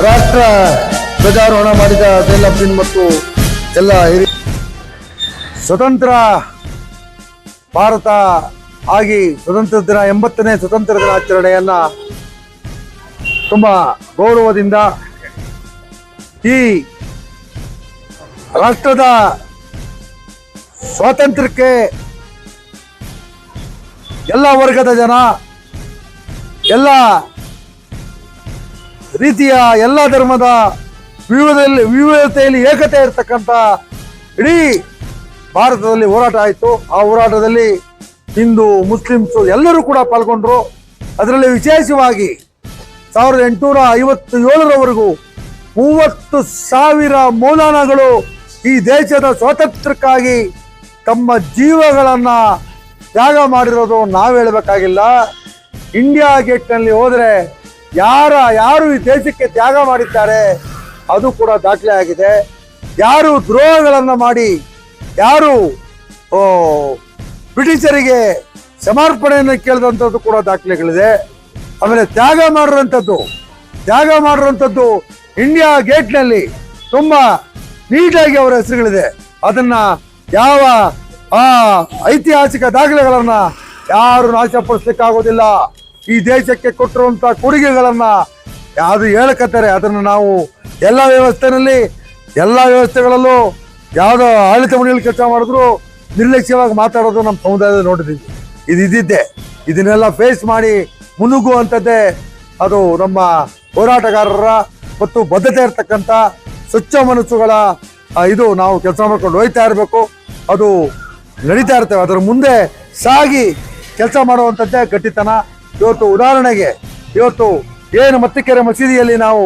ರಾಷ್ಟ್ರ ಧ್ವಜಾರೋಹಣ ಮಾಡಿದ ಜೈಲಬ್ದೀನ್ ಮತ್ತು ಎಲ್ಲ ಸ್ವತಂತ್ರ ಭಾರತ ಆಗಿ ಸ್ವತಂತ್ರ ದಿನ 80ನೇ ಸ್ವತಂತ್ರ ದಿನಾಚರಣೆಯನ್ನ ತುಂಬಾ ಗೌರವದಿಂದ ಈ ರಾಷ್ಟ್ರದ ಸ್ವಾತಂತ್ರ್ಯಕ್ಕೆ ಎಲ್ಲ ವರ್ಗದ ಜನ, ಎಲ್ಲ ರೀತಿಯ, ಎಲ್ಲ ಧರ್ಮದ ವಿವಿಧತೆಯಲ್ಲಿ ಏಕತೆ ಇರತಕ್ಕಂಥ ಇಡೀ ಭಾರತದಲ್ಲಿ ಹೋರಾಟ ಆಯಿತು. ಆ ಹೋರಾಟದಲ್ಲಿ ಹಿಂದೂ, ಮುಸ್ಲಿಮ್ಸು ಎಲ್ಲರೂ ಕೂಡ ಪಾಲ್ಗೊಂಡ್ರು. ಅದರಲ್ಲಿ ವಿಶೇಷವಾಗಿ 1857ರವರೆಗೂ 30,000 ಮೌಲಾನಾಗಳು ಈ ದೇಶದ ಸ್ವಾತಂತ್ರ್ಯಕ್ಕಾಗಿ ತಮ್ಮ ಜೀವಗಳನ್ನ ತ್ಯಾಗ ಮಾಡಿರೋದು ನಾವು ಹೇಳಬೇಕಾಗಿಲ್ಲ. ಇಂಡಿಯಾ ಗೇಟ್ನಲ್ಲಿ ಹೋದರೆ ಯಾರು ಈ ದೇಶಕ್ಕೆ ತ್ಯಾಗ ಮಾಡಿದ್ದಾರೆ ಅದು ಕೂಡ ದಾಖಲೆ ಆಗಿದೆ. ಯಾರು ದ್ರೋಹಗಳನ್ನು ಮಾಡಿ, ಯಾರು ಬ್ರಿಟಿಷರಿಗೆ ಸಮರ್ಪಣೆಯನ್ನು ಕೇಳಿದಂಥದ್ದು ಕೂಡ ದಾಖಲೆಗಳಿದೆ. ಆಮೇಲೆ ತ್ಯಾಗ ಮಾಡಿರುವಂಥದ್ದು ಇಂಡಿಯಾ ಗೇಟ್ನಲ್ಲಿ ತುಂಬಾ ನೀಟಾಗಿ ಅವರ ಹೆಸರುಗಳಿದೆ. ಅದನ್ನ ಯಾವ ಐತಿಹಾಸಿಕ ದಾಖಲೆಗಳನ್ನ ಯಾರು ನಾಶಪಡಿಸ್ಲಿಕ್ಕಾಗೋದಿಲ್ಲ. ಈ ದೇಶಕ್ಕೆ ಕೊಟ್ಟಿರುವಂತ ಕೊಡುಗೆಗಳನ್ನ ಯಾವುದು ಹೇಳಕತ್ತಾರೆ ಅದನ್ನು ನಾವು ಎಲ್ಲ ವ್ಯವಸ್ಥೆಗಳಲ್ಲೂ ಯಾವುದೋ ಆಡಳಿತ ಮಂಡಳಿಯಲ್ಲಿ ಕೆಲಸ ಮಾಡಿದ್ರು ನಿರ್ಲಕ್ಷ್ಯವಾಗಿ ಮಾತಾಡೋದು ನಮ್ಮ ಸಮುದಾಯದಲ್ಲಿ ನೋಡಿದ್ದೀವಿ. ಇದಿದ್ದೆ ಇದನ್ನೆಲ್ಲ ಫೇಸ್ ಮಾಡಿ ಮುನ್ನುಗ್ಗುವಂಥದ್ದೇ ಅದು ನಮ್ಮ ಹೋರಾಟಗಾರರ ಮತ್ತು ಬದ್ಧತೆ ಇರತಕ್ಕಂಥ ಸ್ವಚ್ಛ ಮನಸ್ಸುಗಳ ಇದು ನಾವು ಕೆಲಸ ಮಾಡ್ಕೊಂಡು ಹೋಗ್ತಾ ಇರಬೇಕು. ಅದು ನಡೀತಾ ಇರ್ತೇವೆ. ಅದರ ಮುಂದೆ ಸಾಗಿ ಕೆಲಸ ಮಾಡುವಂಥದ್ದೇ ಗಟ್ಟಿತನ. ಇವತ್ತು ಉದಾಹರಣೆಗೆ ಏನು ಮತ್ತಿಕೆರೆ ಮಸೀದಿಯಲ್ಲಿ ನಾವು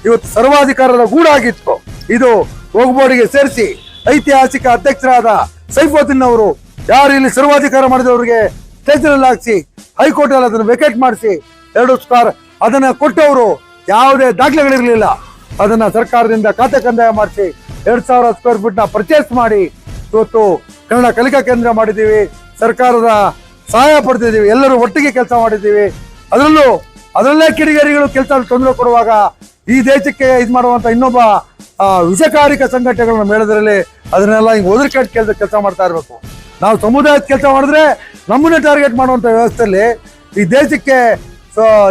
ಇವತ್ತು ಸರ್ವಾಧಿಕಾರದ ಗೂಡಾಗಿತ್ತು, ಇದು ಹೋಗ್ಬೋರ್ಡಿಗೆ ಸೇರಿಸಿ ಐತಿಹಾಸಿಕ ಅಧ್ಯಕ್ಷರಾದ ಸೈಫುದ್ದೀನ್ ಅವರು ಯಾರು ಇಲ್ಲಿ ಸರ್ವಾಧಿಕಾರ ಮಾಡಿದವರಿಗೆ ಸ್ಟೇಷನಲ್ಲಿ ಹಾಕಿಸಿ ಹೈಕೋರ್ಟ್ ಅಲ್ಲಿ ಅದನ್ನು ವೆಕೇಟ್ ಮಾಡಿಸಿ 2 ಸ್ಟಾರ್ ಅದನ್ನ ಕೊಟ್ಟವರು ಯಾವುದೇ ದಾಖಲೆಗಳಿರಲಿಲ್ಲ. ಅದನ್ನ ಸರ್ಕಾರದಿಂದ ಖಾತೆ ಕಂದಾಯ ಮಾಡಿಸಿ 2,000 ಸ್ಕ್ವೇರ್ ಫೀಟ್ ನ ಪರ್ಚೇಸ್ ಮಾಡಿ ಇವತ್ತು ಕನ್ನಡ ಕಲಿಕಾ ಕೇಂದ್ರ ಮಾಡಿದ್ದೀವಿ. ಸರ್ಕಾರದ ಸಹಾಯ ಪಡ್ತಿದ್ದೀವಿ. ಎಲ್ಲರೂ ಒಟ್ಟಿಗೆ ಕೆಲಸ ಮಾಡಿದ್ದೀವಿ. ಅದರಲ್ಲೇ ಕಿಡಿಗೇರಿಗಳು ಕೆಲಸ ತೊಂದರೆ ಕೊಡುವಾಗ ಈ ದೇಶಕ್ಕೆ ಇದು ಮಾಡುವಂತ ಇನ್ನೊಬ್ಬ ವಿಷಕಾರಿಕ ಸಂಘಟನೆಗಳನ್ನ ಮೇಳದ್ರಲ್ಲಿ ಅದನ್ನೆಲ್ಲ ಹಿಂಗೆ ಒದರಿಕೆಟ್ ಕೆಲಸ ಮಾಡ್ತಾ ಇರಬೇಕು. ನಾವು ಸಮುದಾಯದ ಕೆಲಸ ಮಾಡಿದ್ರೆ ನಮ್ಮನ್ನೇ ಟಾರ್ಗೆಟ್ ಮಾಡುವಂತ ವ್ಯವಸ್ಥೆಯಲ್ಲಿ ಈ ದೇಶಕ್ಕೆ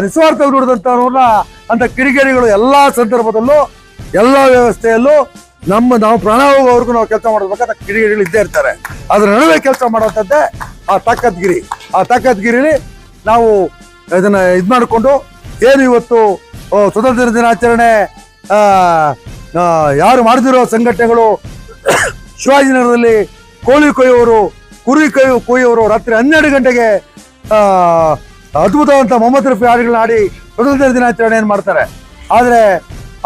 ನಿಸ್ವಾರ್ಥ ದುಡಿದಂತವ್ರನ್ನ ಅಂತ ಕಿಡಿಗೇರಿಗಳು ಎಲ್ಲಾ ಸಂದರ್ಭದಲ್ಲೂ ಎಲ್ಲ ವ್ಯವಸ್ಥೆಯಲ್ಲೂ ನಾವು ಪ್ರಾಣ ಹೋಗೋವರೆಗೂ ನಾವು ಕೆಲಸ ಮಾಡಬೇಕಾದ ಕಿಡಿಗೇರಿಗಳು ಇದ್ದೇ ಇರ್ತಾರೆ. ಅದ್ರ ನಡುವೆ ಕೆಲಸ ಮಾಡುವಂಥದ್ದೇ ಆ ತಾಕತ್ಗಿರಿಲಿ ನಾವು ಇದನ್ನ ಮಾಡಿಕೊಂಡು ಏನು ಇವತ್ತು ಸ್ವತಂತ್ರ ದಿನಾಚರಣೆ ಯಾರು ಮಾಡಿದಿರೋ ಸಂಘಟನೆಗಳು ಶಿವಾಜಿನಗರದಲ್ಲಿ ಕೋಳಿ ಕೊಯ್ಯೋರು, ಕುರಿ ಕೊಯ್ಯೋರು ರಾತ್ರಿ 12 ಗಂಟೆಗೆ ಅದ್ಭುತವಂತ ಮೊಹಮ್ಮದ್ ರಫಿ ಹಾಡುಗಳನ್ನ ಆಡಿ ಸ್ವತಂತ್ರ ದಿನಾಚರಣೆಯನ್ನು ಮಾಡ್ತಾರೆ. ಆದರೆ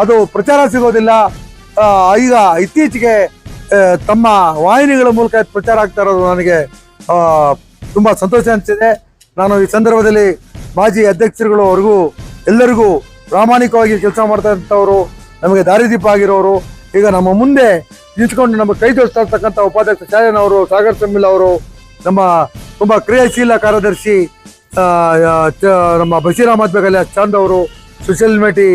ಅದು ಪ್ರಚಾರ ಸಿಗೋದಿಲ್ಲ. ಈಗ ಇತ್ತೀಚೆಗೆ ತಮ್ಮ ವಾಹಿನಿಗಳ ಮೂಲಕ ಪ್ರಚಾರ ಆಗ್ತಾ ಇರೋದು ನನಗೆ ತುಂಬಾ ಸಂತೋಷ ಅನಿಸಿದೆ. ನಾನು ಈ ಸಂದರ್ಭದಲ್ಲಿ ಮಾಜಿ ಅಧ್ಯಕ್ಷರುಗಳವರೆಗೂ ಎಲ್ಲರಿಗೂ ಪ್ರಾಮಾಣಿಕವಾಗಿ ಕೆಲಸ ಮಾಡ್ತಾ ಇರ್ತವರು, ನಮಗೆ ದಾರಿದೀಪ ಆಗಿರೋರು, ಈಗ ನಮ್ಮ ಮುಂದೆ ನಿಂತ್ಕೊಂಡು ನಮ್ಮ ಕೈ ಜೋಡಿಸ್ತಾ ಇರ್ತಕ್ಕಂಥ ಉಪಾಧ್ಯಕ್ಷ ಶಾಯನ್ ಅವರು, ಸಾಗರ್ ಸಮ್ಮಿಲ್ ಅವರು, ನಮ್ಮ ತುಂಬಾ ಕ್ರಿಯಾಶೀಲ ಕಾರ್ಯದರ್ಶಿ ನಮ್ಮ ಬಶೀರ್ ಅಹಮದ್ ಬೇಗಲಿ ಚಂದ್ ಅವರು, ಸುಶೀಲ್ ಮೇಟಿ,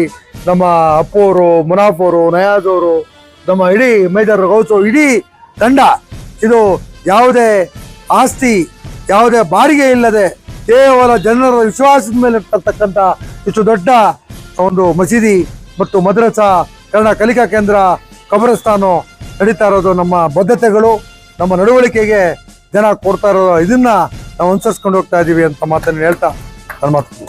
ನಮ್ಮ ಅಪ್ಪು ಅವರು, ಮುನಾಫ್ ಅವರು, ನಯಾಜ್ ಅವರು, ನಮ್ಮ ಇಡೀ ಮೇಜರ್ ಗೌಸು, ಇಡೀ ತಂಡ ಇದು ಯಾವುದೇ ಆಸ್ತಿ, ಯಾವುದೇ ಬಾಡಿಗೆ ಇಲ್ಲದೆ ಕೇವಲ ಜನರ ವಿಶ್ವಾಸದ ಮೇಲೆ ಇರ್ತಕ್ಕಂಥ ಇಷ್ಟು ದೊಡ್ಡ ಒಂದು ಮಸೀದಿ ಮತ್ತು ಮದ್ರಸಾ, ಕನ್ನಡ ಕಲಿಕಾ ಕೇಂದ್ರ, ಕಬ್ರಸ್ತಾನು ನಡೀತಾ ಇರೋದು ನಮ್ಮ ಬದ್ಧತೆಗಳು, ನಮ್ಮ ನಡವಳಿಕೆಗೆ ಜನ ಕೊಡ್ತಾ ಇರೋದು. ಇದನ್ನ ನಾವು ಅನುಸರಿಸ್ಕೊಂಡು ಹೋಗ್ತಾ ಇದೀವಿ ಅಂತ ಮಾತನ್ನು ಹೇಳ್ತಾ ನನ್ನ ಮಾತು